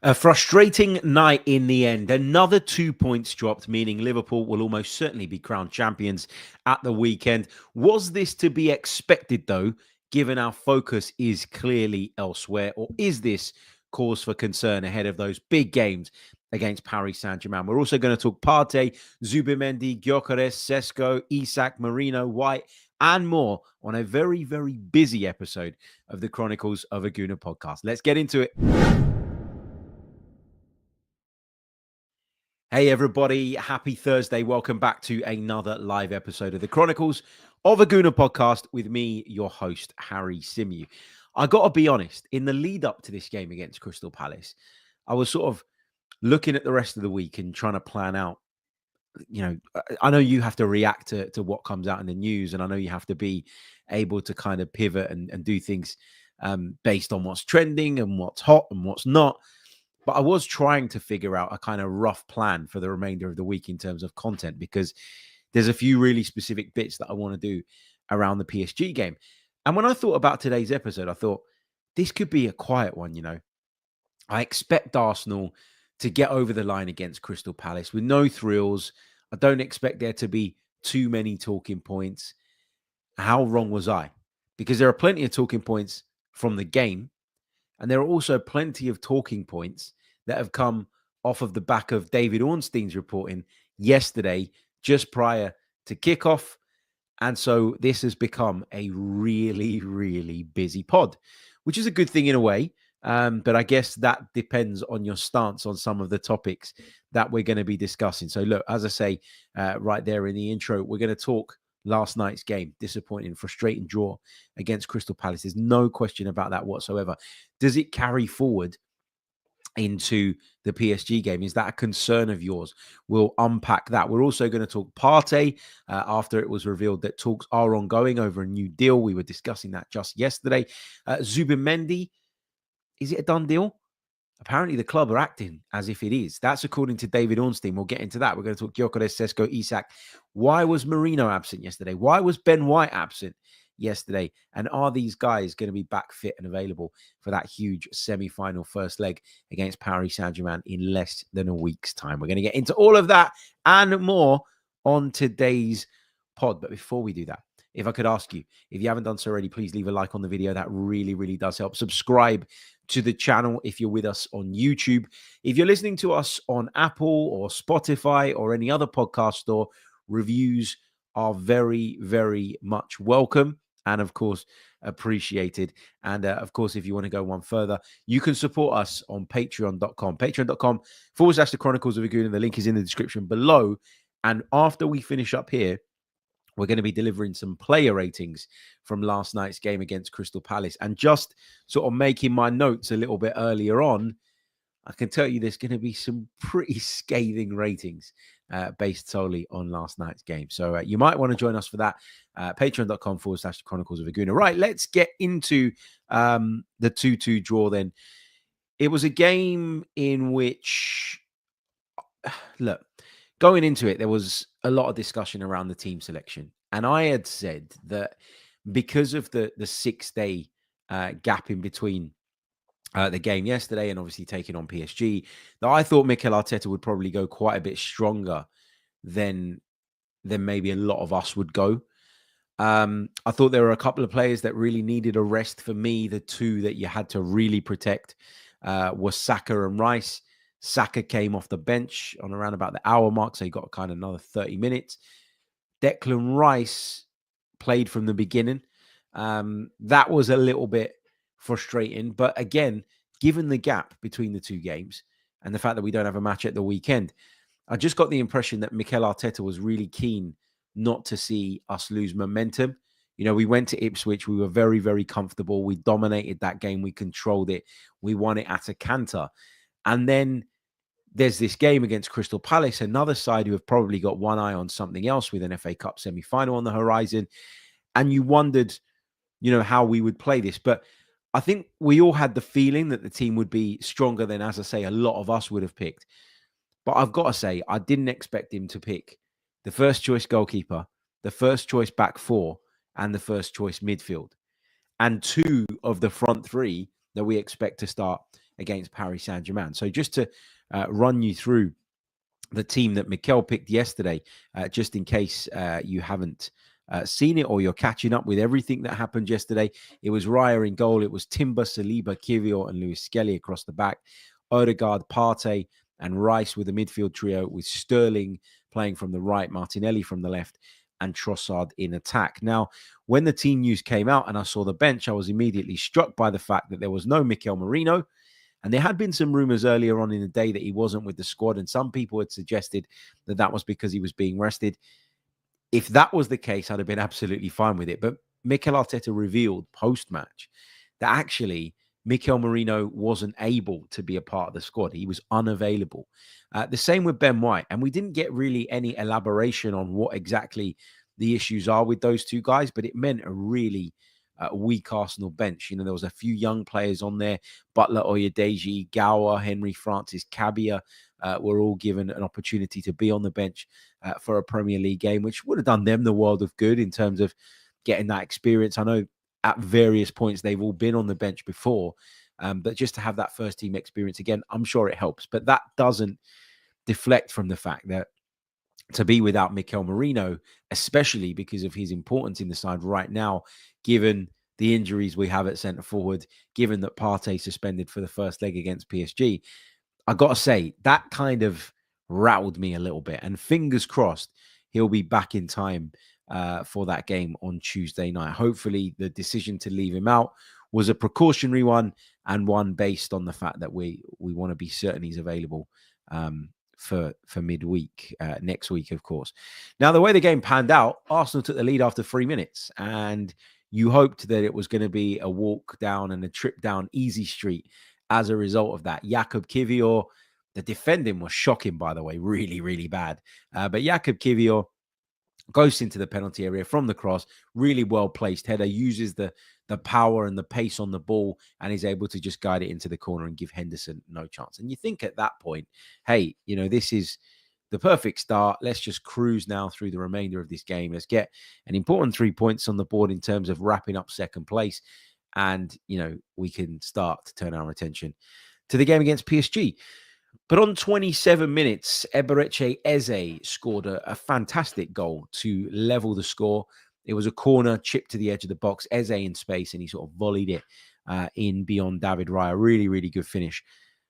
A frustrating night in the end. Another 2 points dropped, meaning Liverpool will almost certainly be crowned champions at the weekend. Was this to be expected, though, given our focus is clearly elsewhere? Or is this cause for concern ahead of those big games against Paris Saint-Germain? We're also going to talk Partey, Zubimendi, Gyökeres, Sesko, Isak, Merino, White, and more on a very, very busy episode of the Chronicles of a Gooner podcast. Let's get into it. Hey, everybody. Happy Thursday. Welcome back to another live episode of the Chronicles of a Gooner podcast with me, your host, Harry Symeou. I got to be honest, in the lead up to this game against Crystal Palace, I was sort of looking at the rest of the week and trying to plan out. I know you have to react to what comes out in the news, and I know you have to be able to kind of pivot and do things based on what's trending and what's hot and what's not. But I was trying to figure out a kind of rough plan for the remainder of the week in terms of content, because there's a few really specific bits that I want to do around the PSG game. And when I thought about today's episode, I thought this could be a quiet one. I expect Arsenal to get over the line against Crystal Palace with no thrills. I don't expect there to be too many talking points. How wrong was I? Because there are plenty of talking points from the game. And there are also plenty of talking points that have come off of the back of David Ornstein's reporting yesterday, just prior to kickoff. And so this has become a really, really busy pod, which is a good thing in a way. But I guess that depends on your stance on some of the topics that we're going to be discussing. So look, as I say right there in the intro, we're going to talk last night's game. Disappointing, frustrating draw against Crystal Palace. There's no question about that whatsoever. Does it carry forward into the PSG game? Is that a concern of yours? We'll unpack that. We're also going to talk Partey after it was revealed that talks are ongoing over a new deal. We were discussing that just yesterday. Zubimendi, is it a done deal? Apparently, the club are acting as if it is. That's according to David Ornstein. We'll get into that. We're going to talk Gyökeres, Sesko, Isak. Why was Merino absent yesterday? Why was Ben White absent yesterday? And are these guys going to be back fit and available for that huge semi-final first leg against Paris Saint-Germain in less than a week's time? We're going to get into all of that and more on today's pod. But before we do that, if I could ask you, if you haven't done so already, please leave a like on the video. That really, really does help. Subscribe to the channel if you're with us on YouTube. If you're listening to us on Apple or Spotify or any other podcast store, reviews are very, very much welcome and, of course, appreciated. And, of course, if you want to go one further, you can support us on patreon.com. Patreon.com/the Chronicles of a Gooner. The link is in the description below. And after we finish up here, we're going to be delivering some player ratings from last night's game against Crystal Palace. And just sort of making my notes a little bit earlier on, I can tell you there's going to be some pretty scathing ratings based solely on last night's game. So you might want to join us for that. Patreon.com/the Chronicles of a Gooner. Right, let's get into the 2-2 draw then. It was a game in which, look, going into it, there was a lot of discussion around the team selection. And I had said that because of the 6-day gap in between the game yesterday and obviously taking on PSG, that I thought Mikel Arteta would probably go quite a bit stronger than maybe a lot of us would go. I thought there were a couple of players that really needed a rest. For me, the two that you had to really protect were Saka and Rice. Saka came off the bench on around about the hour mark, so he got kind of another 30 minutes. Declan Rice played from the beginning. That was a little bit frustrating. But again, given the gap between the two games and the fact that we don't have a match at the weekend, I just got the impression that Mikel Arteta was really keen not to see us lose momentum. You know, we went to Ipswich. We were very, very comfortable. We dominated that game. We controlled it. We won it at a canter. And then there's this game against Crystal Palace, another side who have probably got one eye on something else with an FA Cup semi-final on the horizon. And you wondered, how we would play this. But I think we all had the feeling that the team would be stronger than, as I say, a lot of us would have picked. But I've got to say, I didn't expect him to pick the first choice goalkeeper, the first choice back four, and the first choice midfield. And two of the front three that we expect to start against Paris Saint-Germain. So just to run you through the team that Mikel picked yesterday, just in case you haven't seen it or you're catching up with everything that happened yesterday. It was Raya in goal. It was Timber, Saliba, Kiwior, and Luis Skelly across the back. Odegaard, Partey, and Rice with the midfield trio, with Sterling playing from the right, Martinelli from the left, and Trossard in attack. Now, when the team news came out and I saw the bench, I was immediately struck by the fact that there was no Mikel Merino. And there had been some rumors earlier on in the day that he wasn't with the squad. And some people had suggested that that was because he was being rested. If that was the case, I'd have been absolutely fine with it. But Mikel Arteta revealed post-match that actually Mikel Merino wasn't able to be a part of the squad. He was unavailable. The same with Ben White. And we didn't get really any elaboration on what exactly the issues are with those two guys, but it meant a really weak Arsenal bench. You know, there was a few young players on there. Butler, Oyedeji, Gower, Henry Francis, Cabia were all given an opportunity to be on the bench for a Premier League game, which would have done them the world of good in terms of getting that experience. I know at various points they've all been on the bench before, but just to have that first team experience again, I'm sure it helps. But that doesn't deflect from the fact that to be without Mikel Merino, especially because of his importance in the side right now, given the injuries we have at centre forward, given that Partey suspended for the first leg against PSG, I got to say, that kind of rattled me a little bit. And fingers crossed, he'll be back in time for that game on Tuesday night. Hopefully, the decision to leave him out was a precautionary one and one based on the fact that we want to be certain he's available for midweek next week, of course. Now, the way the game panned out, Arsenal took the lead after 3 minutes, and you hoped that it was going to be a walk down and a trip down easy street as a result of that. Jakub Kiwior, the defending was shocking, by the way, really, really bad. But Jakub Kiwior goes into the penalty area from the cross, really well-placed header, uses the power and the pace on the ball, and is able to just guide it into the corner and give Henderson no chance. And you think at that point, hey, you know, this is the perfect start. Let's just cruise now through the remainder of this game. Let's get an important 3 points on the board in terms of wrapping up second place. And, you know, we can start to turn our attention to the game against PSG. But on 27 minutes, Eberechi Eze scored a fantastic goal to level the score. It was a corner chipped to the edge of the box, Eze in space, and he sort of volleyed it in beyond David Raya. Really, really good finish.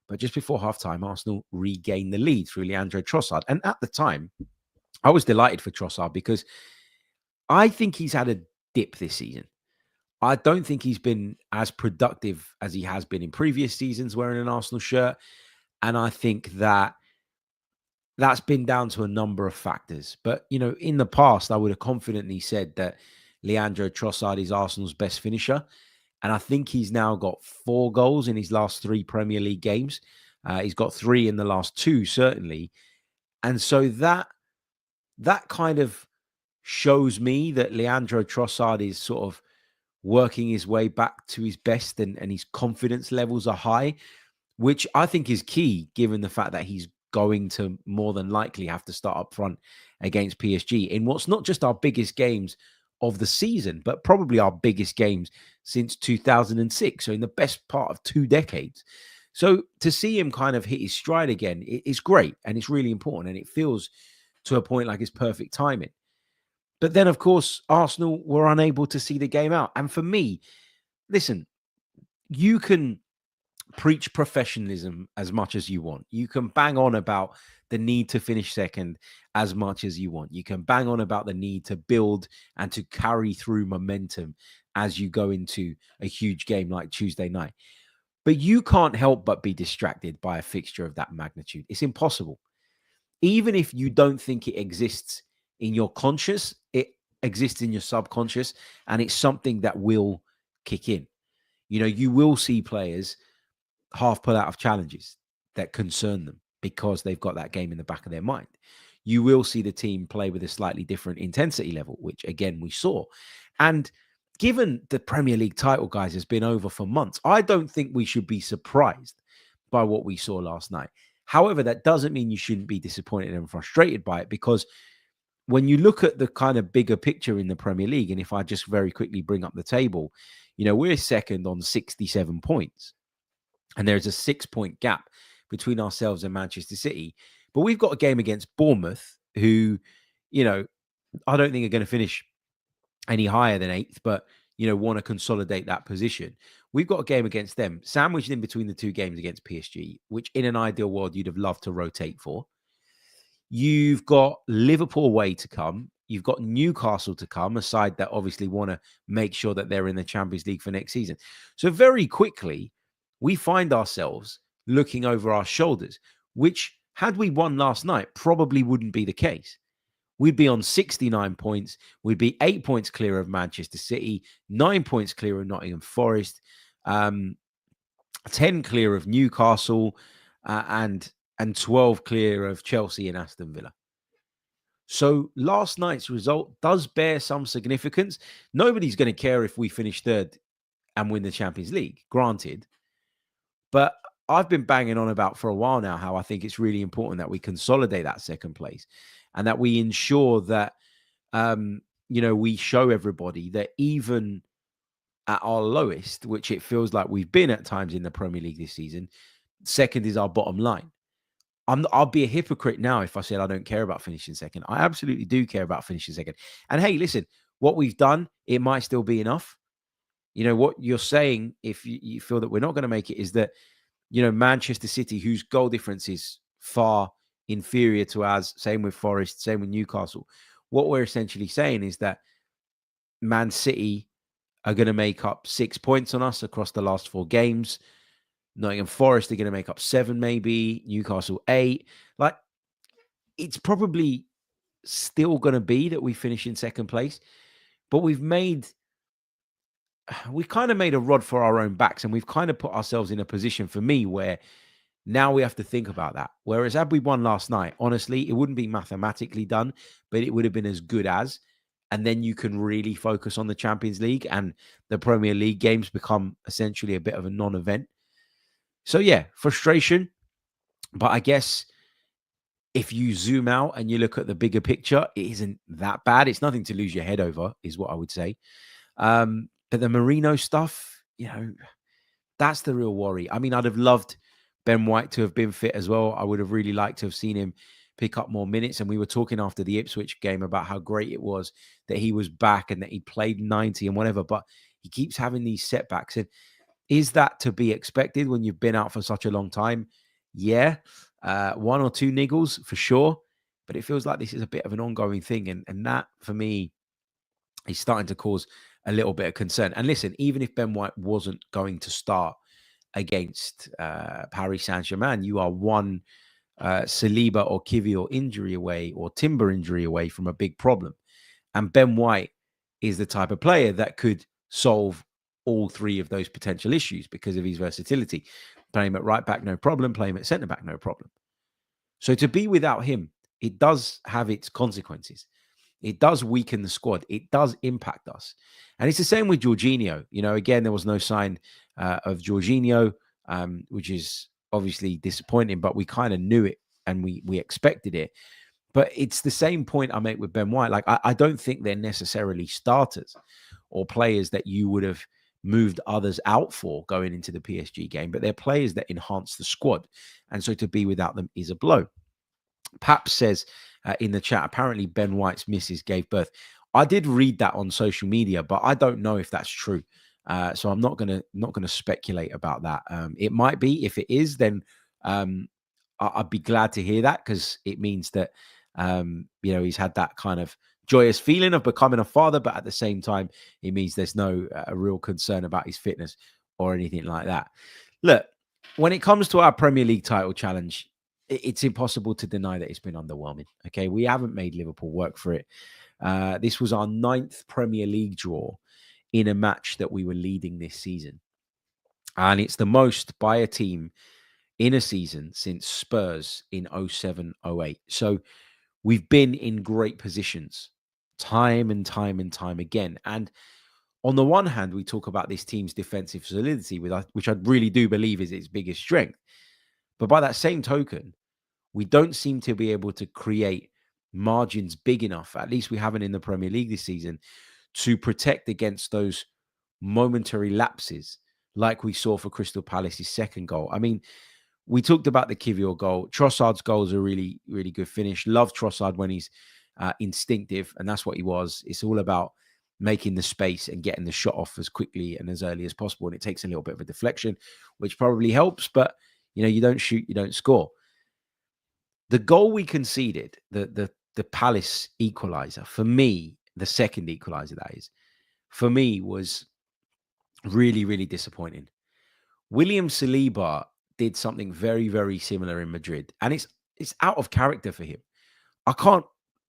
But just before halftime, Arsenal regained the lead through Leandro Trossard. And at the time, I was delighted for Trossard because I think he's had a dip this season. I don't think he's been as productive as he has been in previous seasons wearing an Arsenal shirt. And I think that that's been down to a number of factors. But, you know, in the past, I would have confidently said that Leandro Trossard is Arsenal's best finisher. And I think he's now got 4 goals in his last 3 Premier League games. He's got 3 in the last 2, certainly. And so that kind of shows me that Leandro Trossard is sort of working his way back to his best and his confidence levels are high, which I think is key given the fact that he's going to more than likely have to start up front against PSG in what's not just our biggest games of the season, but probably our biggest games since 2006. So in the best part of 2 decades. So to see him kind of hit his stride again, it's great. And it's really important. And it feels to a point like it's perfect timing. But then, of course, Arsenal were unable to see the game out. And for me, listen, you can preach professionalism as much as you want. You can bang on about the need to finish second as much as you want. You can bang on about the need to build and to carry through momentum as you go into a huge game like Tuesday night. But you can't help but be distracted by a fixture of that magnitude. It's impossible. Even if you don't think it exists in your conscious, it exists in your subconscious, and it's something that will kick in. You know, you will see players half pull out of challenges that concern them because they've got that game in the back of their mind. You will see the team play with a slightly different intensity level, which again, we saw. And given the Premier League title, guys, has been over for months, I don't think we should be surprised by what we saw last night. However, that doesn't mean you shouldn't be disappointed and frustrated by it, because when you look at the kind of bigger picture in the Premier League, and if I just very quickly bring up the table, you know, we're second on 67 points. And there's a 6-point gap between ourselves and Manchester City. But we've got a game against Bournemouth, who, I don't think are going to finish any higher than 8th, but, want to consolidate that position. We've got a game against them, sandwiched in between the 2 games against PSG, which in an ideal world, you'd have loved to rotate for. You've got Liverpool away to come. You've got Newcastle to come, a side that obviously want to make sure that they're in the Champions League for next season. So very quickly, we find ourselves looking over our shoulders, which, had we won last night, probably wouldn't be the case. We'd be on 69 points. We'd be 8 points clear of Manchester City, 9 points clear of Nottingham Forest, 10 clear of Newcastle, and 12 clear of Chelsea and Aston Villa. So last night's result does bear some significance. Nobody's going to care if we finish 3rd and win the Champions League, granted. But I've been banging on about for a while now how I think it's really important that we consolidate that 2nd place and that we ensure that, we show everybody that even at our lowest, which it feels like we've been at times in the Premier League this season, 2nd is our bottom line. I'll be a hypocrite now if I said I don't care about finishing 2nd. I absolutely do care about finishing 2nd. And hey, listen, what we've done, it might still be enough. What you're saying, if you feel that we're not going to make it, is that, Manchester City, whose goal difference is far inferior to ours, same with Forest, same with Newcastle. What we're essentially saying is that Man City are going to make up 6 points on us across the last 4 games. Nottingham Forest are going to make up 7, maybe. Newcastle 8. Like, it's probably still going to be that we finish in 2nd place, but we've kind of made a rod for our own backs, and we've kind of put ourselves in a position, for me, where now we have to think about that. Whereas had we won last night, honestly, it wouldn't be mathematically done, but it would have been as good as. And then you can really focus on the Champions League, and the Premier League games become essentially a bit of a non-event. So yeah, frustration. But I guess if you zoom out and you look at the bigger picture, it isn't that bad. It's nothing to lose your head over, is what I would say. But the Merino stuff, that's the real worry. I mean, I'd have loved Ben White to have been fit as well. I would have really liked to have seen him pick up more minutes. And we were talking after the Ipswich game about how great it was that he was back and that he played 90 and whatever. But he keeps having these setbacks. And is that to be expected when you've been out for such a long time? Yeah. 1 or 2 niggles for sure. But it feels like this is a bit of an ongoing thing. And that, for me, is starting to cause a little bit of concern. And listen, even if Ben White wasn't going to start against Paris Saint-Germain, you are one Saliba or Kivior injury away, or Timber injury away from a big problem. And Ben White is the type of player that could solve all 3 of those potential issues because of his versatility. Play him at right back, no problem. Play him at centre back, no problem. So to be without him, it does have its consequences. It does weaken the squad. It does impact us. And it's the same with Jorginho. Again, there was no sign of Jorginho, which is obviously disappointing, but we kind of knew it and we expected it. But it's the same point I make with Ben White. Like, I don't think they're necessarily starters or players that you would have moved others out for going into the PSG game, but they're players that enhance the squad. And so to be without them is a blow. Pap says in the chat, apparently Ben White's missus gave birth. I did read that on social media, but I don't know if that's true. So I'm not gonna speculate about that. It might be. If it is, then I'd be glad to hear that, because it means that he's had that kind of joyous feeling of becoming a father, but at the same time, it means there's no real concern about his fitness or anything like that. Look, when it comes to our Premier League title challenge, it's impossible to deny that it's been underwhelming. Okay, we haven't made Liverpool work for it. This was our 9th Premier League draw in a match that we were leading this season. And it's the most by a team in a season since Spurs in 07-08. So we've been in great positions time and time again. And on the one hand, we talk about this team's defensive solidity, which I really do believe is its biggest strength. But by that same token, we don't seem to be able to create margins big enough, at least we haven't in the Premier League this season, to protect against those momentary lapses like we saw for Crystal Palace's second goal. I mean, we talked about the Kivior goal. Trossard's goal is a really, really good finish. Love Trossard when he's instinctive, and that's what he was. It's all about making the space and getting the shot off as quickly and as early as possible. And it takes a little bit of a deflection, which probably helps, but you don't shoot, you don't score. The goal we conceded, the Palace equalizer, for me, the second equalizer that is, for me was really, really disappointing. William Saliba did something very, very similar in Madrid, and it's out of character for him. I can't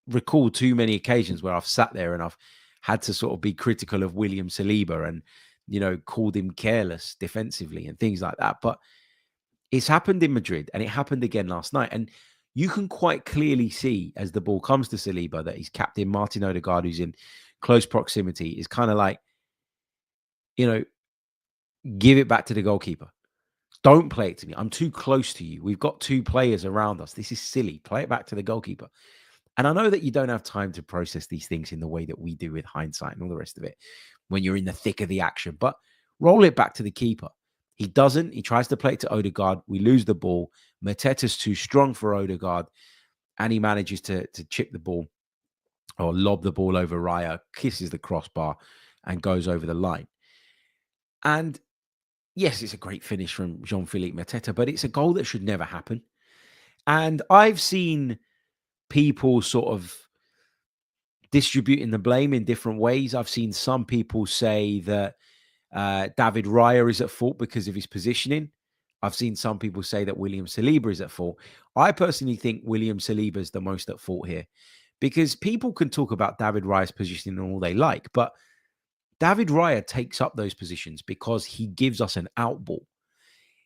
recall too many occasions where I've sat there and I've had to sort of be critical of William Saliba and called him careless defensively and things like that. But it's happened in Madrid, and it happened again last night. And you can quite clearly see as the ball comes to Saliba that his captain Martin Odegaard, who's in close proximity, is kind of like, give it back to the goalkeeper. Don't play it to me. I'm too close to you. We've got two players around us. This is silly. Play it back to the goalkeeper. And I know that you don't have time to process these things in the way that we do with hindsight and all the rest of it when you're in the thick of the action, but roll it back to the keeper. He doesn't. He tries to play it to Odegaard. We lose the ball. Mateta's too strong for Odegaard, and he manages to chip the ball or lob the ball over Raya, kisses the crossbar, and goes over the line. And yes, it's a great finish from Jean-Philippe Mateta, but it's a goal that should never happen. And I've seen people sort of distributing the blame in different ways. I've seen some people say that David Raya is at fault because of his positioning. I've seen some people say that William Saliba is at fault. I personally think William Saliba is the most at fault here, because people can talk about David Raya's positioning all they like, but David Raya takes up those positions because he gives us an out ball.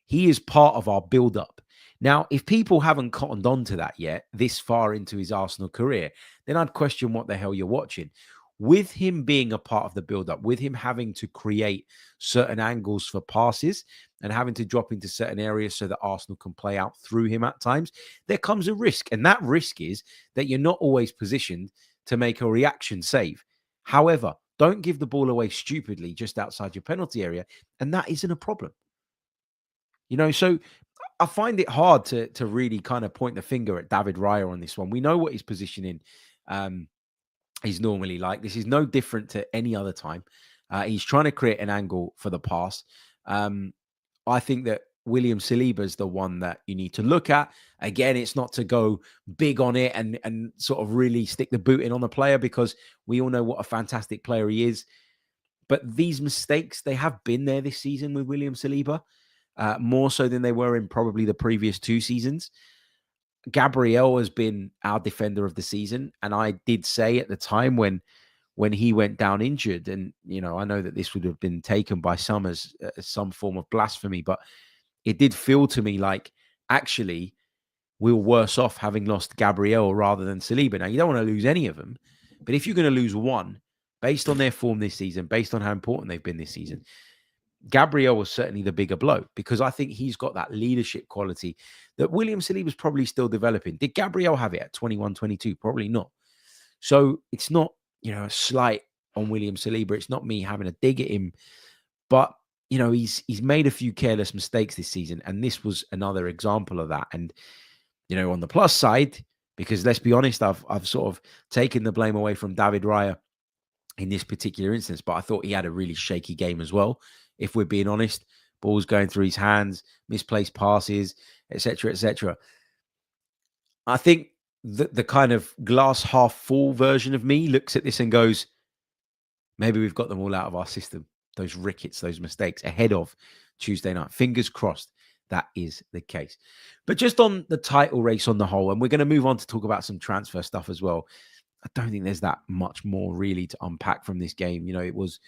He is part of our build-up. Now, if people haven't cottoned on to that yet, this far into his Arsenal career, then I'd question what the hell you're watching. With him being a part of the build-up, with him having to create certain angles for passes and having to drop into certain areas so that Arsenal can play out through him at times, there comes a risk. And that risk is that you're not always positioned to make a reaction save. However, don't give the ball away stupidly just outside your penalty area, and that isn't a problem. So I find it hard to really kind of point the finger at David Raya on this one. We know what his positioning is normally like. This is no different to any other time. He's trying to create an angle for the pass. I think that William Saliba is the one that you need to look at. Again, it's not to go big on it and sort of really stick the boot in on the player, because we all know what a fantastic player he is. But these mistakes, they have been there this season with William Saliba, more so than they were in probably the previous two seasons. Gabriel has been our defender of the season. And I did say at the time when he went down injured, and, I know that this would have been taken by some as some form of blasphemy, but it did feel to me like actually we were worse off having lost Gabriel rather than Saliba. Now, you don't want to lose any of them, but if you're going to lose one, based on their form this season, based on how important they've been this season, Gabriel was certainly the bigger blow, because I think he's got that leadership quality that William Saliba is probably still developing. Did Gabriel have it at 21, 22? Probably not. So it's not, a slight on William Saliba. It's not me having a dig at him, but he's made a few careless mistakes this season, and this was another example of that. And on the plus side, because let's be honest, I've sort of taken the blame away from David Raya in this particular instance, but I thought he had a really shaky game as well. If we're being honest, balls going through his hands, misplaced passes, etc., etc. I think the kind of glass half full version of me looks at this and goes, maybe we've got them all out of our system. Those rickets, those mistakes ahead of Tuesday night. Fingers crossed that is the case. But just on the title race on the whole, and we're going to move on to talk about some transfer stuff as well. I don't think there's that much more really to unpack from this game. It was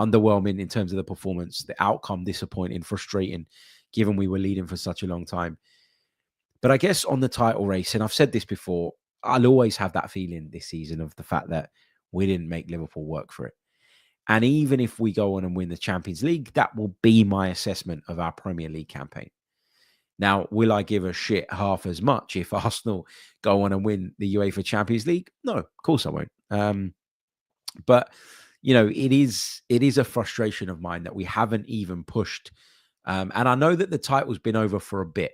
underwhelming in terms of the performance, the outcome disappointing, frustrating, given we were leading for such a long time. But I guess on the title race, and I've said this before, I'll always have that feeling this season of the fact that we didn't make Liverpool work for it. And even if we go on and win the Champions League, that will be my assessment of our Premier League campaign. Now, will I give a shit half as much if Arsenal go on and win the UEFA Champions League? No, of course I won't. But, it is a frustration of mine that we haven't even pushed. And I know that the title's been over for a bit.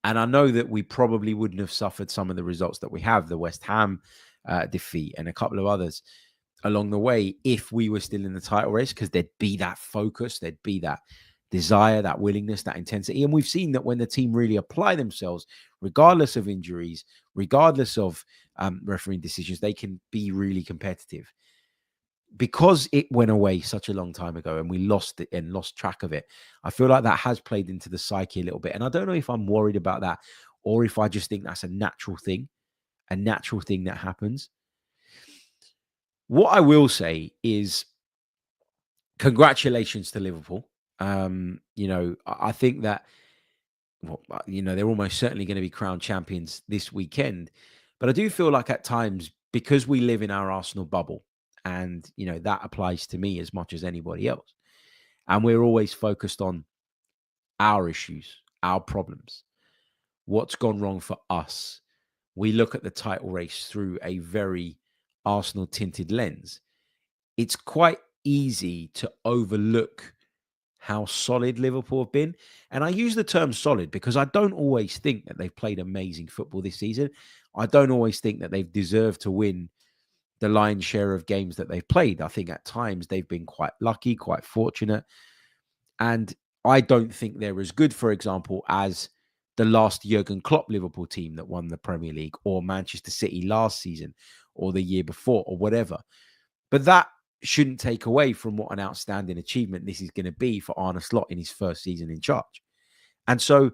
And I know that we probably wouldn't have suffered some of the results that we have, the West Ham defeat and a couple of others along the way, if we were still in the title race, because there'd be that focus, there'd be that desire, that willingness, that intensity. And we've seen that when the team really apply themselves, regardless of injuries, regardless of refereeing decisions, they can be really competitive. Because it went away such a long time ago and we lost it and lost track of it, I feel like that has played into the psyche a little bit. And I don't know if I'm worried about that or if I just think that's a natural thing that happens. What I will say is congratulations to Liverpool. I think that, they're almost certainly going to be crowned champions this weekend. But I do feel like at times, because we live in our Arsenal bubble, and, that applies to me as much as anybody else, and we're always focused on our issues, our problems, what's gone wrong for us. We look at the title race through a very Arsenal tinted lens. It's quite easy to overlook how solid Liverpool have been. And I use the term solid because I don't always think that they've played amazing football this season. I don't always think that they've deserved to win the lion's share of games that they've played. I think at times they've been quite lucky, quite fortunate. And I don't think they're as good, for example, as the last Jurgen Klopp Liverpool team that won the Premier League, or Manchester City last season, or the year before, or whatever. But that shouldn't take away from what an outstanding achievement this is going to be for Arne Slot in his first season in charge. And so,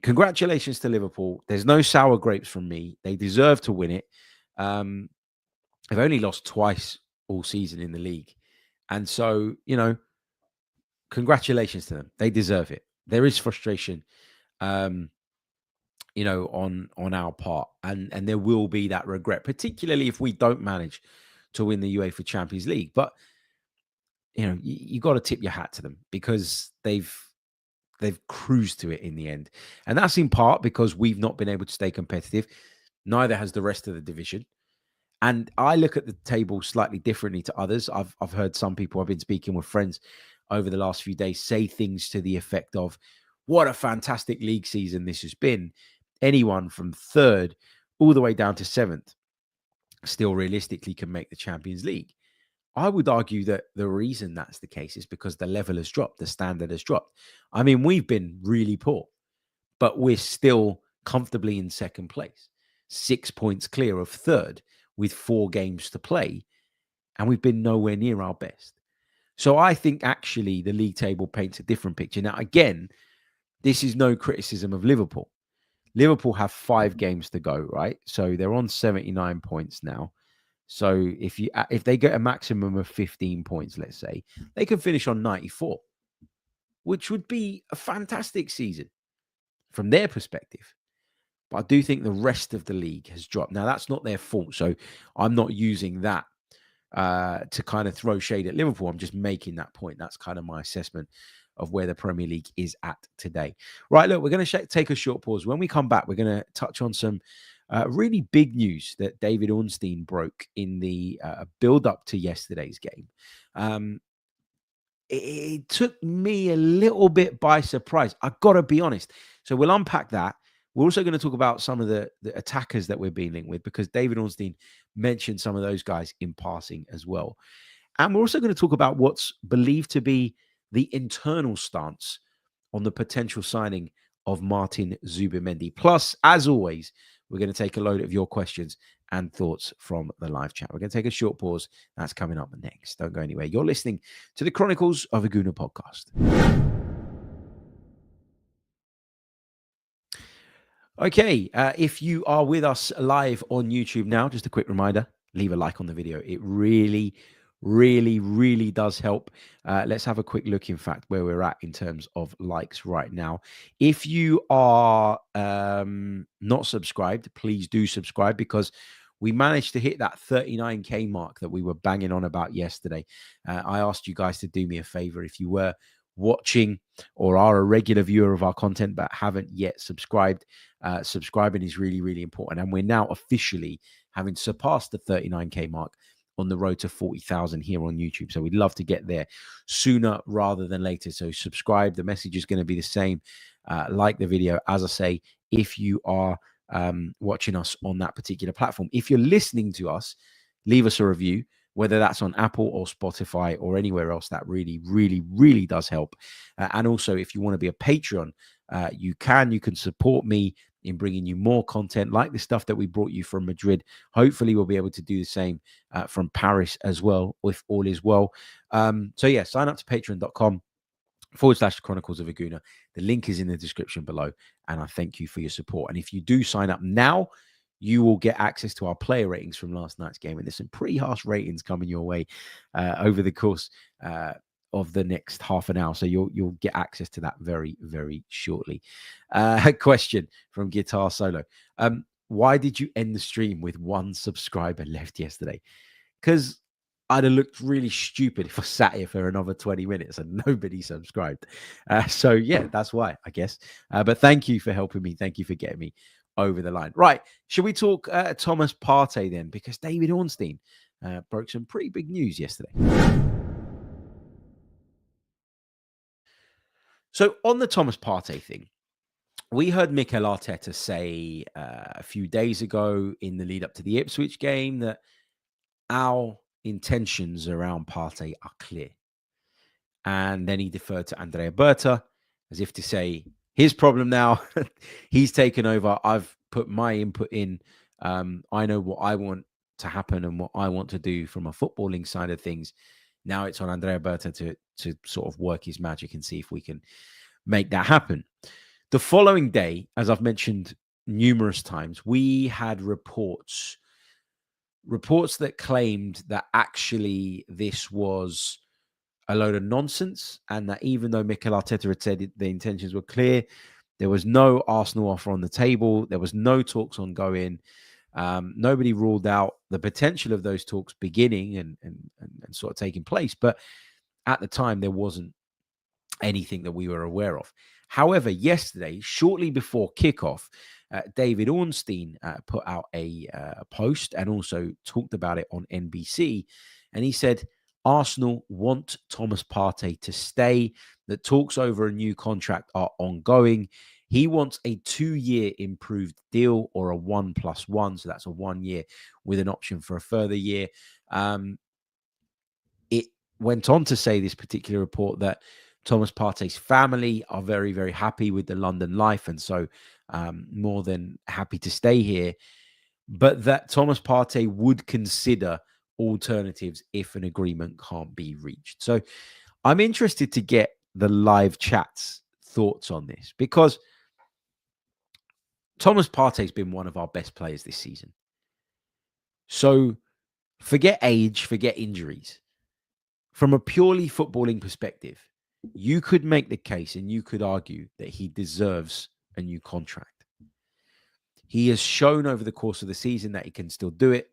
congratulations to Liverpool. There's no sour grapes from me. They deserve to win it. They've only lost twice all season in the league. And so, congratulations to them. They deserve it. There is frustration, on our part. And there will be that regret, particularly if we don't manage to win the UEFA Champions League. But, you got to tip your hat to them because they've cruised to it in the end. And that's in part because we've not been able to stay competitive. Neither has the rest of the division. And I look at the table slightly differently to others. I've heard some people, I've been speaking with friends over the last few days, say things to the effect of, what a fantastic league season this has been. Anyone from third all the way down to seventh still realistically can make the Champions League. I would argue that the reason that's the case is because the level has dropped, the standard has dropped. I mean, we've been really poor, but we're still comfortably in second place, 6 points clear of third with 4 games to play, and we've been nowhere near our best. So I think actually the league table paints a different picture. Now, again, this is no criticism of Liverpool. Liverpool have 5 games to go, right? So they're on 79 points now. So if they get a maximum of 15 points, let's say, they can finish on 94, which would be a fantastic season from their perspective. But I do think the rest of the league has dropped. Now, that's not their fault. So I'm not using that to kind of throw shade at Liverpool. I'm just making that point. That's kind of my assessment of where the Premier League is at today. Right, look, we're going to take a short pause. When we come back, we're going to touch on some really big news that David Ornstein broke in the build-up to yesterday's game. It took me a little bit by surprise. I've got to be honest. So we'll unpack that. We're also going to talk about some of the attackers that we're being linked with, because David Ornstein mentioned some of those guys in passing as well. And we're also going to talk about what's believed to be the internal stance on the potential signing of Martin Zubimendi. Plus, as always, we're going to take a load of your questions and thoughts from the live chat. We're going to take a short pause. That's coming up next. Don't go anywhere. You're listening to the Chronicles of a Gooner podcast. Okay, if you are with us live on YouTube now, just a quick reminder, leave a like on the video. It really, really, really does help. Let's have a quick look, in fact, where we're at in terms of likes right now. If you are not subscribed, please do subscribe, because we managed to hit that 39K mark that we were banging on about yesterday. I asked you guys to do me a favor. If you were watching or are a regular viewer of our content but haven't yet subscribed, subscribing is really, really important. And we're now officially having surpassed the 39K mark on the road to 40,000 here on YouTube. So we'd love to get there sooner rather than later. So subscribe. The message is going to be the same. Like the video, as I say, if you are watching us on that particular platform. If you're listening to us, leave us a review, whether that's on Apple or Spotify or anywhere else. That really, really, really does help. And also, if you want to be a Patreon, you can support me in bringing you more content like the stuff that we brought you from Madrid. Hopefully, we'll be able to do the same from Paris as well, if all is well. So yeah, sign up to patreon.com/Chronicles of a Gooner. The link is in the description below, and I thank you for your support. And if you do sign up now, you will get access to our player ratings from last night's game. And there's some pretty harsh ratings coming your way over the course of the next half an hour. So you'll get access to that very, very shortly. A question from Guitar Solo. Why did you end the stream with 1 subscriber left yesterday? Because I'd have looked really stupid if I sat here for another 20 minutes and nobody subscribed. So yeah, that's why, I guess. But thank you for helping me. Thank you for getting me over the line. Right. Should we talk Thomas Partey then? Because David Ornstein broke some pretty big news yesterday. So on the Thomas Partey thing, we heard Mikel Arteta say a few days ago in the lead up to the Ipswich game that our intentions around Partey are clear. And then he deferred to Andrea Berta as if to say, his problem now. He's taken over. I've put my input in. I know what I want to happen and what I want to do from a footballing side of things. Now it's on Andrea Berta to sort of work his magic and see if we can make that happen. The following day, as I've mentioned numerous times, we had reports that claimed that actually this was a load of nonsense, and that even though Mikel Arteta had said the intentions were clear, there was no Arsenal offer on the table. There was no talks ongoing. Nobody ruled out the potential of those talks beginning and sort of taking place. But at the time, there wasn't anything that we were aware of. However, yesterday, shortly before kickoff, David Ornstein put out a post and also talked about it on NBC. And he said, Arsenal want Thomas Partey to stay. The talks over a new contract are ongoing. He wants a 2-year improved deal or a 1+1. So that's a 1 year with an option for a further year. It went on to say, this particular report, that Thomas Partey's family are very, very happy with the London life, and so more than happy to stay here. But that Thomas Partey would consider alternatives if an agreement can't be reached. So I'm interested to get the live chat's thoughts on this, because Thomas Partey's been one of our best players this season. So forget age, forget injuries. From a purely footballing perspective, you could make the case and you could argue that he deserves a new contract. He has shown over the course of the season that he can still do it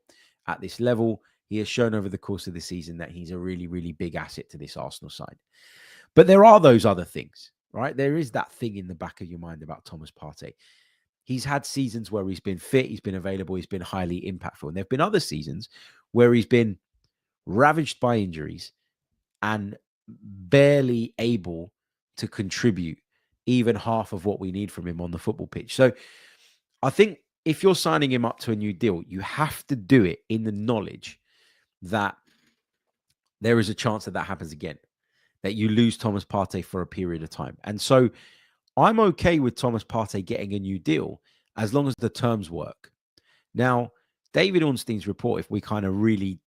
at this level. He has shown over the course of the season that he's a really, really big asset to this Arsenal side. But there are those other things, right? There is that thing in the back of your mind about Thomas Partey. He's had seasons where he's been fit, he's been available, he's been highly impactful. And there have been other seasons where he's been ravaged by injuries and barely able to contribute even half of what we need from him on the football pitch. So I think if you're signing him up to a new deal, you have to do it in the knowledge that there is a chance that happens again, that you lose Thomas Partey for a period of time. And so I'm okay with Thomas Partey getting a new deal as long as the terms work. Now, David Ornstein's report, if we kind of really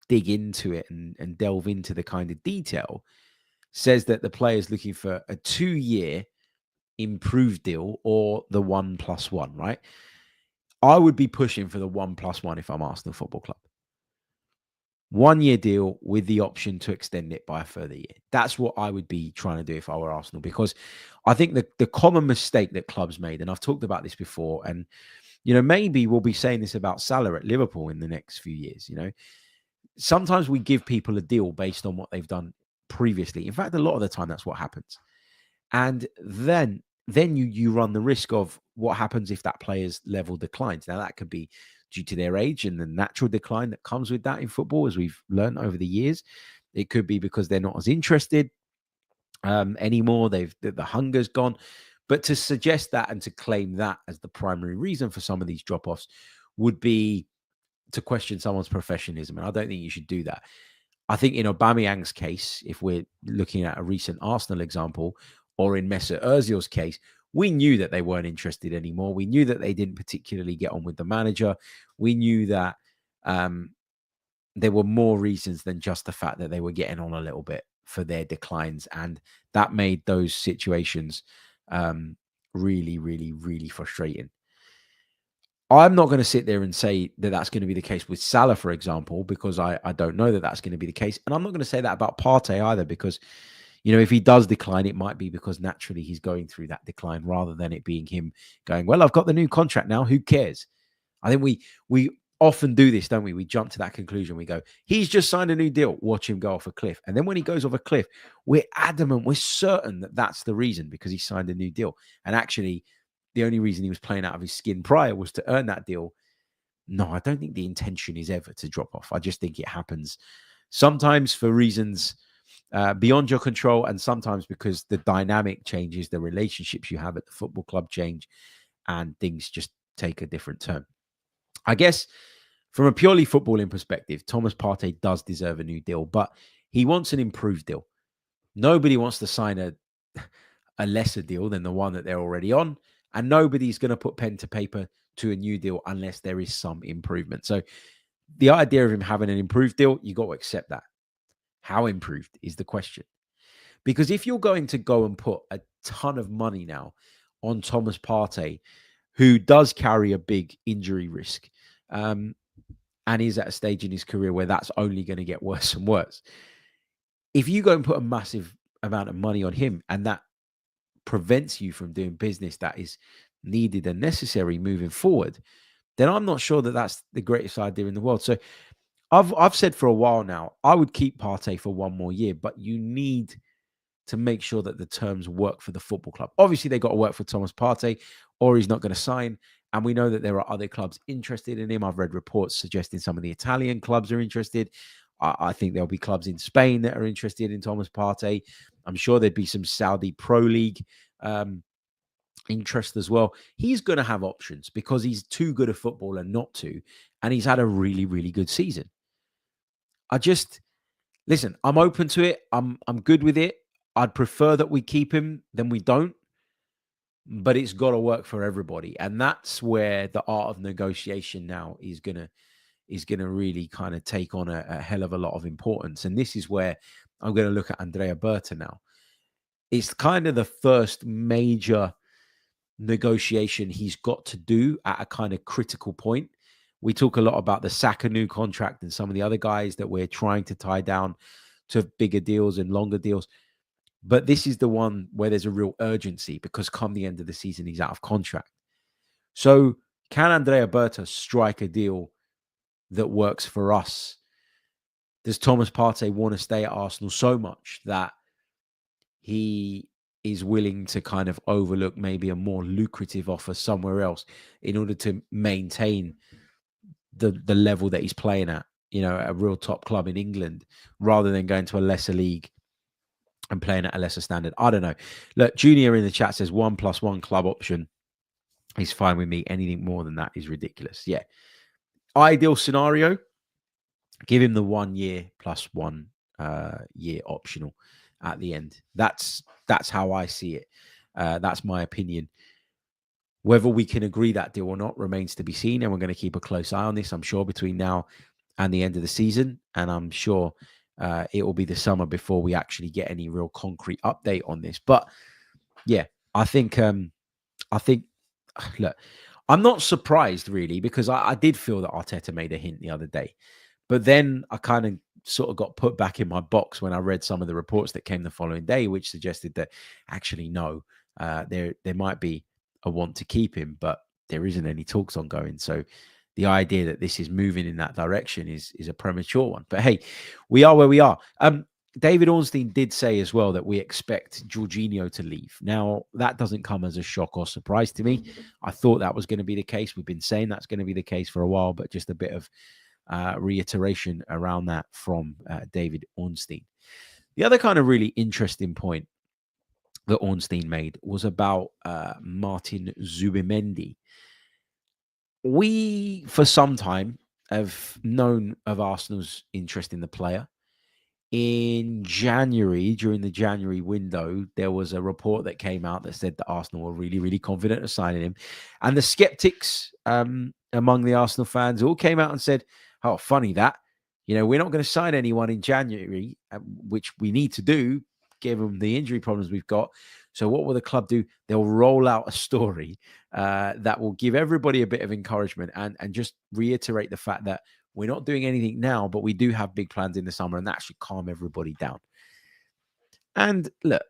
dig into it and delve into the kind of detail, says that the player is looking for a 2-year improved deal or the 1+1, right? I would be pushing for the 1+1 if I'm Arsenal Football Club. 1-year deal with the option to extend it by a further year. That's what I would be trying to do if I were Arsenal, because I think the common mistake that clubs made, and I've talked about this before, and maybe we'll be saying this about Salah at Liverpool in the next few years. Sometimes we give people a deal based on what they've done previously. In fact, a lot of the time that's what happens. And then you run the risk of what happens if that player's level declines. Now, that could be due to their age and the natural decline that comes with that in football, as we've learned over the years. It could be because they're not as interested anymore. The hunger's gone. But to suggest that and to claim that as the primary reason for some of these drop-offs would be to question someone's professionalism. And I don't think you should do that. I think in Aubameyang's case, if we're looking at a recent Arsenal example, or in Mesut Ozil's case, we knew that they weren't interested anymore. We knew that they didn't particularly get on with the manager. We knew that there were more reasons than just the fact that they were getting on a little bit for their declines. And that made those situations really, really, really frustrating. I'm not going to sit there and say that that's going to be the case with Salah, for example, because I don't know that that's going to be the case. And I'm not going to say that about Partey either, because, if he does decline, it might be because naturally he's going through that decline rather than it being him going, well, I've got the new contract now. Who cares? I think we often do this, don't we? We jump to that conclusion. We go, he's just signed a new deal. Watch him go off a cliff. And then when he goes off a cliff, we're adamant, we're certain that that's the reason, because he signed a new deal. And actually, the only reason he was playing out of his skin prior was to earn that deal. No, I don't think the intention is ever to drop off. I just think it happens sometimes for reasons beyond your control, and sometimes because the dynamic changes, the relationships you have at the football club change, and things just take a different turn. I guess from a purely footballing perspective, Thomas Partey does deserve a new deal, but he wants an improved deal. Nobody wants to sign a lesser deal than the one that they're already on. And nobody's going to put pen to paper to a new deal unless there is some improvement. So the idea of him having an improved deal, you got to accept that. How improved is the question. Because if you're going to go and put a ton of money now on Thomas Partey, who does carry a big injury risk, and is at a stage in his career where that's only going to get worse and worse. If you go and put a massive amount of money on him, and that prevents you from doing business that is needed and necessary moving forward, then I'm not sure that that's the greatest idea in the world. So I've said for a while now, I would keep Partey for one more year, but you need to make sure that the terms work for the football club. Obviously, they got to work for Thomas Partey, or he's not going to sign. And we know that there are other clubs interested in him. I've read reports suggesting some of the Italian clubs are interested. I think there'll be clubs in Spain that are interested in Thomas Partey. I'm sure there'd be some Saudi Pro League interest as well. He's going to have options because he's too good a footballer not to. And he's had a really, really good season. Listen, I'm open to it. I'm good with it. I'd prefer that we keep him than we don't. But it's got to work for everybody. And that's where the art of negotiation now is going to really kind of take on a hell of a lot of importance. And this is where I'm going to look at Andrea Berta now. It's kind of the first major negotiation he's got to do at a kind of critical point. We talk a lot about the Saka new contract and some of the other guys that we're trying to tie down to bigger deals and longer deals. But this is the one where there's a real urgency because come the end of the season, he's out of contract. So can Andrea Berta strike a deal that works for us? Does Thomas Partey want to stay at Arsenal so much that he is willing to kind of overlook maybe a more lucrative offer somewhere else in order to maintain the level that he's playing at, a real top club in England, rather than going to a lesser league and playing at a lesser standard? I don't know. Look, Junior in the chat says 1+1 club option is fine with me. Anything more than that is ridiculous. Yeah. Ideal scenario, give him the 1 year plus 1 year optional at the end. That's how I see it. That's my opinion. Whether we can agree that deal or not remains to be seen. And we're going to keep a close eye on this, I'm sure, between now and the end of the season. And I'm sure it will be the summer before we actually get any real concrete update on this. But yeah, I think, look, I'm not surprised really, because I did feel that Arteta made a hint the other day. But then I kind of sort of got put back in my box when I read some of the reports that came the following day, which suggested that actually, no, there might be a want to keep him, but there isn't any talks ongoing. So the idea that this is moving in that direction is a premature one. But hey, we are where we are. David Ornstein did say as well that we expect Jorginho to leave. Now, that doesn't come as a shock or surprise to me. I thought that was going to be the case. We've been saying that's going to be the case for a while, but just a bit of reiteration around that from David Ornstein. The other kind of really interesting point that Ornstein made was about Martin Zubimendi. We, for some time, have known of Arsenal's interest in the player. In January, during the January window, there was a report that came out that said that Arsenal were really, really confident of signing him. And the skeptics among the Arsenal fans all came out and said, oh, funny that. We're not going to sign anyone in January, which we need to do, given the injury problems we've got. So what will the club do? They'll roll out a story that will give everybody a bit of encouragement and just reiterate the fact that we're not doing anything now, but we do have big plans in the summer, and that should calm everybody down. And look,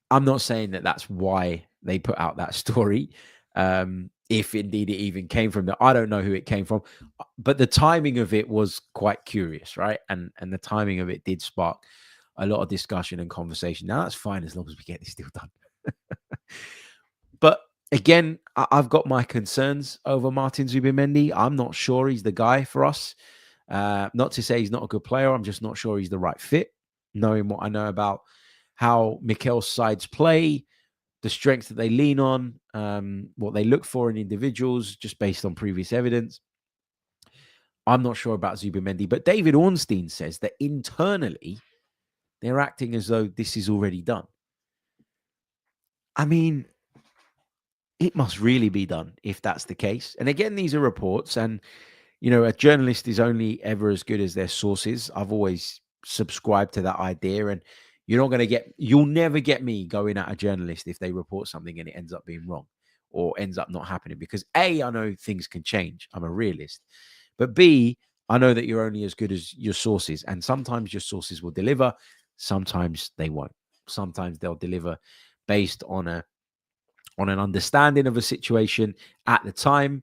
I'm not saying that that's why they put out that story. If indeed it even came from I don't know who it came from, but the timing of it was quite curious, right? And the timing of it did spark a lot of discussion and conversation. Now that's fine as long as we get this deal done. But again, I've got my concerns over Martin Zubimendi. I'm not sure he's the guy for us. Not to say he's not a good player. I'm just not sure he's the right fit, knowing what I know about how Mikel's sides play, the strengths that they lean on, what they look for in individuals, just based on previous evidence. I'm not sure about Zubimendi, but David Ornstein says that internally, they're acting as though this is already done. I mean, it must really be done if that's the case. And again, these are reports, and a journalist is only ever as good as their sources. I've always subscribed to that idea, and you'll never get me going at a journalist if they report something and it ends up being wrong or ends up not happening, because A, I know things can change. I'm a realist. But B, I know that you're only as good as your sources, and sometimes your sources will deliver. Sometimes they won't. Sometimes they'll deliver based on an understanding of a situation at the time.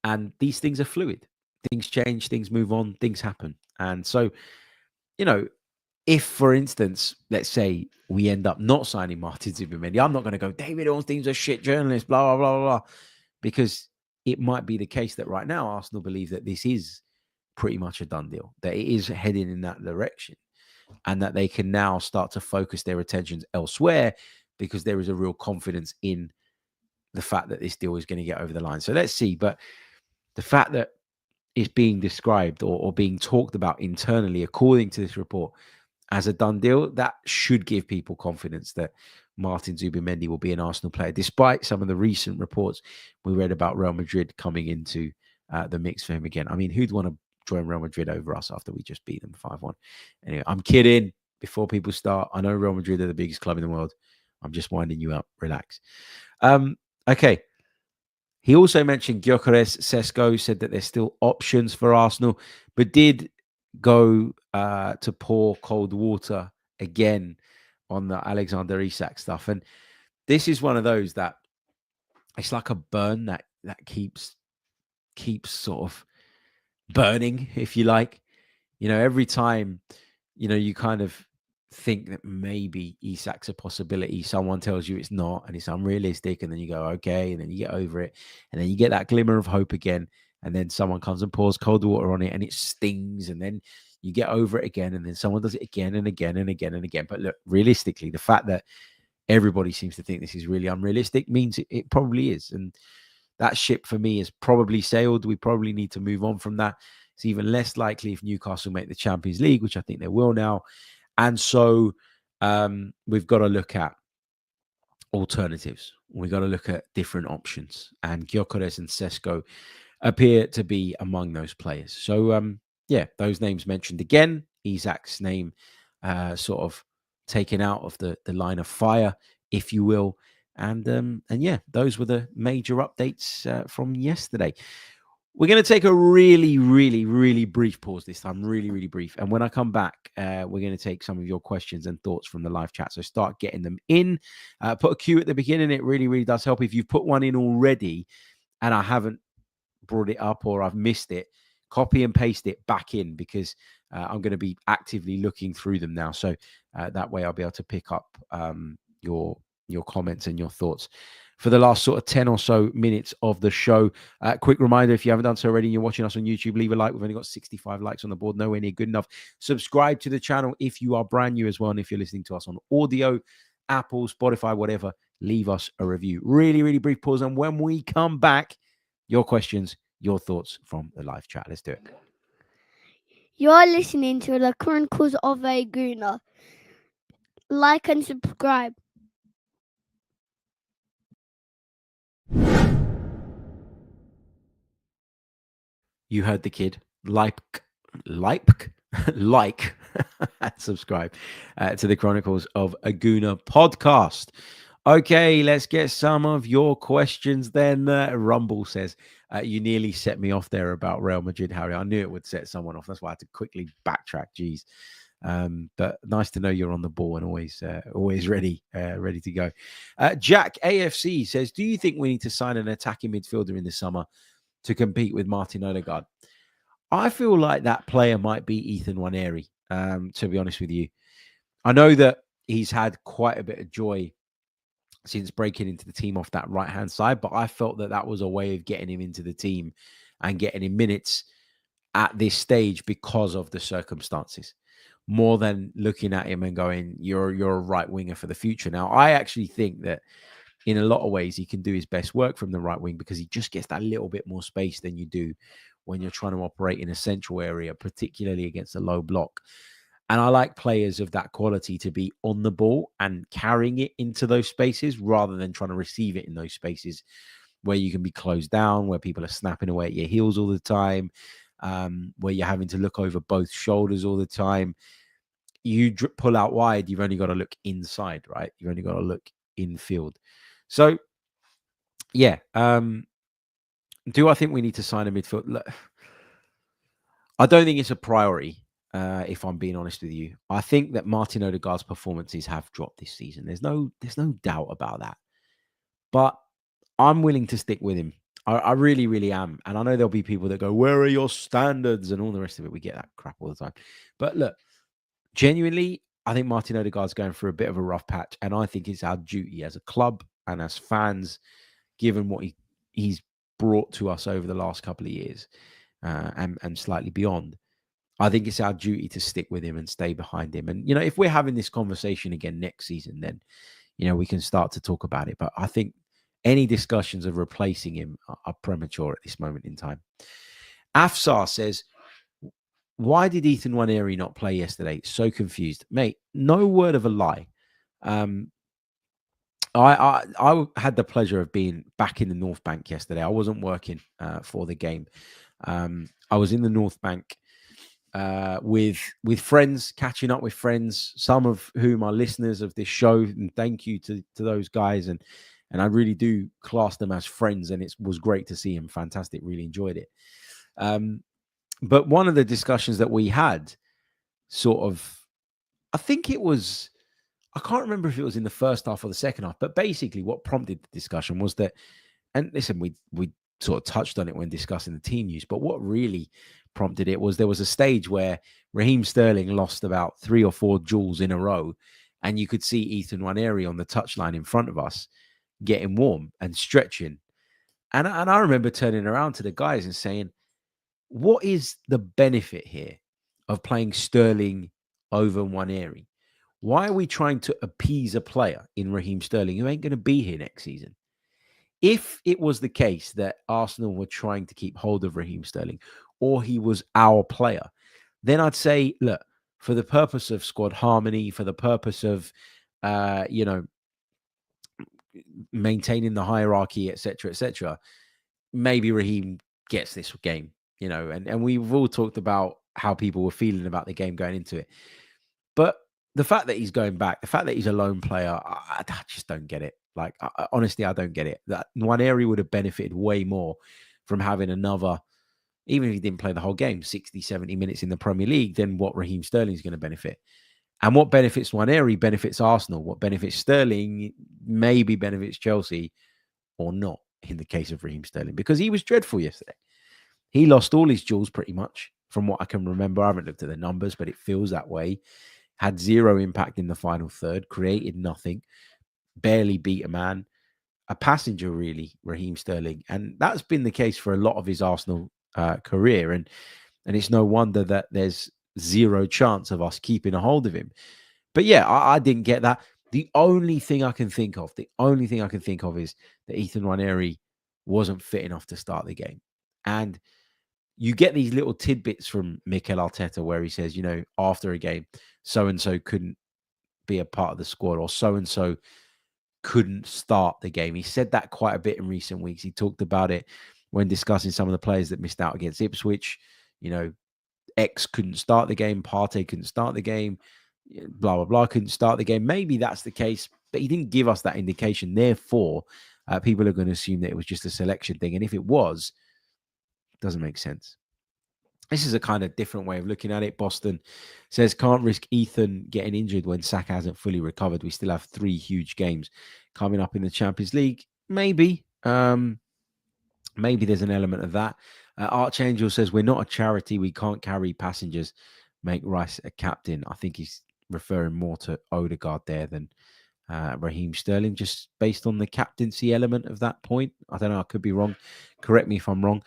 And these things are fluid. Things change, things move on, things happen. And so, if, for instance, let's say we end up not signing Martin Zubimendi, I'm not going to go, David Ornstein's a shit journalist, blah, blah, blah, blah, because it might be the case that right now Arsenal believe that this is pretty much a done deal, that it is heading in that direction, and that they can now start to focus their attentions elsewhere because there is a real confidence in the fact that this deal is going to get over the line. So let's see. But the fact that it's being described or being talked about internally, according to this report, as a done deal, that should give people confidence that Martin Zubimendi will be an Arsenal player, despite some of the recent reports we read about Real Madrid coming into the mix for him again. I mean, who'd want to join Real Madrid over us after we just beat them 5-1? Anyway, I'm kidding. Before people start, I know Real Madrid are the biggest club in the world. I'm just winding you up. Relax. Okay. He also mentioned Gyökeres. Sesko said that there's still options for Arsenal, but did go to pour cold water again on the Alexander Isak stuff. And this is one of those that it's like a burn that keeps sort of burning, if you like. Every time, you kind of think that maybe Isak's a possibility, someone tells you it's not and it's unrealistic, and then you go, okay, and then you get over it, and then you get that glimmer of hope again, and then someone comes and pours cold water on it and it stings, and then you get over it again, and then someone does it again and again and again and again. But look, realistically, the fact that everybody seems to think this is really unrealistic means it probably is, and that ship for me is probably sailed. We probably need to move on from that. It's even less likely if Newcastle make the Champions League, which I think they will now. And so we've got to look at alternatives. We've got to look at different options. And Gyokeres and Sesko appear to be among those players. So, those names mentioned again. Isak's name sort of taken out of the line of fire, if you will. And those were the major updates from yesterday. We're going to take a really, really, really brief pause this time. Really, really brief. And when I come back, we're going to take some of your questions and thoughts from the live chat. So start getting them in. Put a cue at the beginning. It really, really does help. If you've put one in already and I haven't brought it up or I've missed it, copy and paste it back in, because I'm going to be actively looking through them now. So that way I'll be able to pick up your comments and your thoughts for the last sort of 10 or so minutes of the show. Quick reminder, if you haven't done so already and you're watching us on YouTube, leave a like. We've only got 65 likes on the board, nowhere near good enough. Subscribe to the channel if you are brand new as well, and if you're listening to us on audio, Apple, Spotify, whatever, leave us a review. Really, really brief pause, and when we come back, your questions, your thoughts from the live chat. Let's do it. You're listening to the Chronicles of a Gooner. Like and subscribe. You heard the kid. Like and subscribe to the Chronicles of a Gooner podcast. Okay, let's get some of your questions then. Rumble says, you nearly set me off there about Real Madrid, Harry. I knew it would set someone off. That's why I had to quickly backtrack. Jeez. But nice to know you're on the ball and always ready to go. Jack AFC says, do you think we need to sign an attacking midfielder in the summer to compete with Martin Odegaard? I feel like that player might be Ethan Nwaneri, to be honest with you. I know that he's had quite a bit of joy since breaking into the team off that right-hand side, but I felt that that was a way of getting him into the team and getting him minutes at this stage because of the circumstances, more than looking at him and going, you're a right winger for the future. Now, I actually think that in a lot of ways, he can do his best work from the right wing, because he just gets that little bit more space than you do when you're trying to operate in a central area, particularly against a low block. And I like players of that quality to be on the ball and carrying it into those spaces rather than trying to receive it in those spaces where you can be closed down, where people are snapping away at your heels all the time, where you're having to look over both shoulders all the time. You pull out wide, you've only got to look inside, right? You've only got to look infield. So, yeah. Do I think we need to sign a midfield? Look, I don't think it's a priority, if I'm being honest with you. I think that Martin Odegaard's performances have dropped this season. There's no doubt about that. But I'm willing to stick with him. I really, really am. And I know there'll be people that go, where are your standards? And all the rest of it. We get that crap all the time. But look, genuinely, I think Martin Odegaard's going through a bit of a rough patch. And I think it's our duty as a club and as fans, given what he's brought to us over the last couple of years and slightly beyond. I think it's our duty to stick with him and stay behind him. And, if we're having this conversation again next season, then, we can start to talk about it. But I think any discussions of replacing him are premature at this moment in time. Afsar says, why did Ethan Nwaneri not play yesterday? So confused. Mate, no word of a lie. I had the pleasure of being back in the North Bank yesterday. I wasn't working for the game. I was in the North Bank with friends, catching up with friends, some of whom are listeners of this show. And thank you to those guys. And I really do class them as friends. And it was great to see them. Fantastic. Really enjoyed it. But one of the discussions that we had I think it was, I can't remember if it was in the first half or the second half, but basically what prompted the discussion was that, and listen, we sort of touched on it when discussing the team news, but what really prompted it was there was a stage where Raheem Sterling lost about 3 or 4 duels in a row, and you could see Ethan Nwaneri on the touchline in front of us getting warm and stretching. And I remember turning around to the guys and saying, what is the benefit here of playing Sterling over Nwaneri? Why are we trying to appease a player in Raheem Sterling who ain't going to be here next season? If it was the case that Arsenal were trying to keep hold of Raheem Sterling, or he was our player, then I'd say, look, for the purpose of squad harmony, for the purpose of, maintaining the hierarchy, etc., maybe Raheem gets this game, and we've all talked about how people were feeling about the game going into it. But the fact that he's going back, the fact that he's a lone player, I just don't get it. Like, honestly, I don't get it. That Nwaneri would have benefited way more from having another, even if he didn't play the whole game, 60, 70 minutes in the Premier League, than what Raheem Sterling is going to benefit. And what benefits Nwaneri benefits Arsenal. What benefits Sterling maybe benefits Chelsea, or not in the case of Raheem Sterling, because he was dreadful yesterday. He lost all his duels pretty much from what I can remember. I haven't looked at the numbers, but it feels that way. Had zero impact in the final third, created nothing, barely beat a man, a passenger really, Raheem Sterling. And that's been the case for a lot of his Arsenal career. And it's no wonder that there's zero chance of us keeping a hold of him. But yeah, I didn't get that. The only thing I can think of is that Ethan Nwaneri wasn't fit enough to start the game. And you get these little tidbits from Mikel Arteta where he says, after a game, so-and-so couldn't be a part of the squad, or so-and-so couldn't start the game. He said that quite a bit in recent weeks. He talked about it when discussing some of the players that missed out against Ipswich. X couldn't start the game, Partey couldn't start the game, blah, blah, blah, couldn't start the game. Maybe that's the case, but he didn't give us that indication. Therefore, people are going to assume that it was just a selection thing. And if it was, it doesn't make sense. This is a kind of different way of looking at it. Boston says, can't risk Ethan getting injured when Saka hasn't fully recovered. We still have 3 huge games coming up in the Champions League. Maybe. Maybe there's an element of that. Archangel says, we're not a charity. We can't carry passengers. Make Rice a captain. I think he's referring more to Odegaard there than Raheem Sterling, just based on the captaincy element of that point. I don't know. I could be wrong. Correct me if I'm wrong.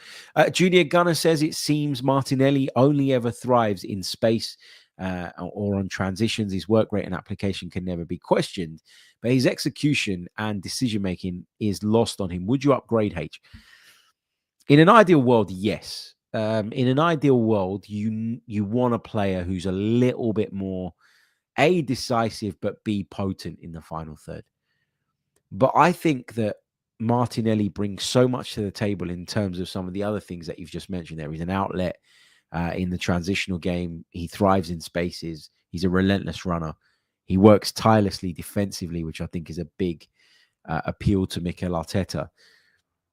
Junior Gunner says, it seems Martinelli only ever thrives in space or on transitions. His work rate and application can never be questioned, but his execution and decision-making is lost on him. Would you upgrade H? In an ideal world, yes. In an ideal world, you want a player who's a little bit more A, decisive, but B, potent in the final third. But I think that Martinelli brings so much to the table in terms of some of the other things that you've just mentioned there. He's an outlet in the transitional game. He thrives in spaces. He's a relentless runner. He works tirelessly defensively, which I think is a big appeal to Mikel Arteta.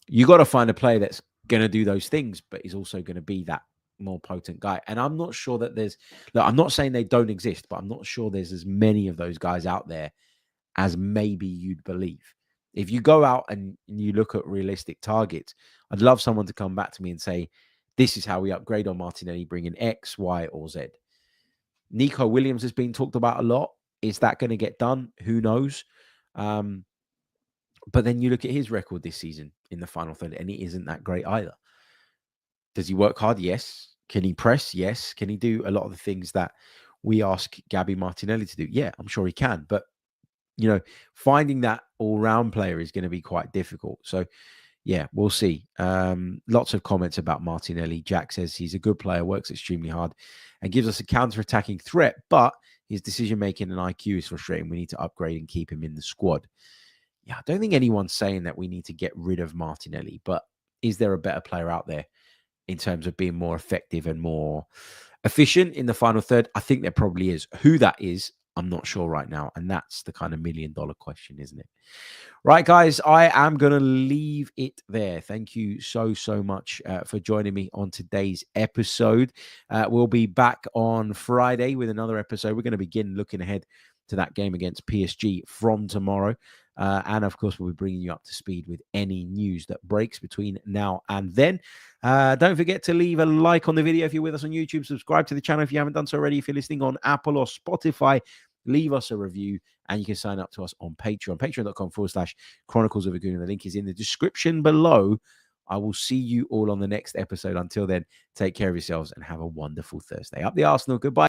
You got to find a player that's going to do those things, but he's also going to be that more potent guy. And I'm not sure that I'm not saying they don't exist, but I'm not sure there's as many of those guys out there as maybe you'd believe. If you go out and you look at realistic targets, I'd love someone to come back to me and say, this is how we upgrade on Martinelli, bring in X, Y, or Z. Nico Williams has been talked about a lot. Is that going to get done? Who knows? But then you look at his record this season in the final third, and it isn't that great either. Does he work hard? Yes. Can he press? Yes. Can he do a lot of the things that we ask Gabby Martinelli to do? Yeah, I'm sure he can. But, finding that all-round player is going to be quite difficult. So, yeah, we'll see. Lots of comments about Martinelli. Jack says he's a good player, works extremely hard, and gives us a counter-attacking threat, but his decision-making and IQ is frustrating. We need to upgrade and keep him in the squad. Yeah, I don't think anyone's saying that we need to get rid of Martinelli, but is there a better player out there in terms of being more effective and more efficient in the final third? I think there probably is. Who that is, I'm not sure right now. And that's the kind of $1 million question, isn't it? Right, guys, I am going to leave it there. Thank you so much for joining me on today's episode. We'll be back on Friday with another episode. We're going to begin looking ahead to that game against PSG from tomorrow. And of course, we'll be bringing you up to speed with any news that breaks between now and then. Don't forget to leave a like on the video if you're with us on YouTube. Subscribe to the channel if you haven't done so already. If you're listening on Apple or Spotify, leave us a review, and you can sign up to us on Patreon, patreon.com/Chronicles of a Gooner. The link is in the description below. I will see you all on the next episode. Until then, take care of yourselves and have a wonderful Thursday. Up the Arsenal. Goodbye.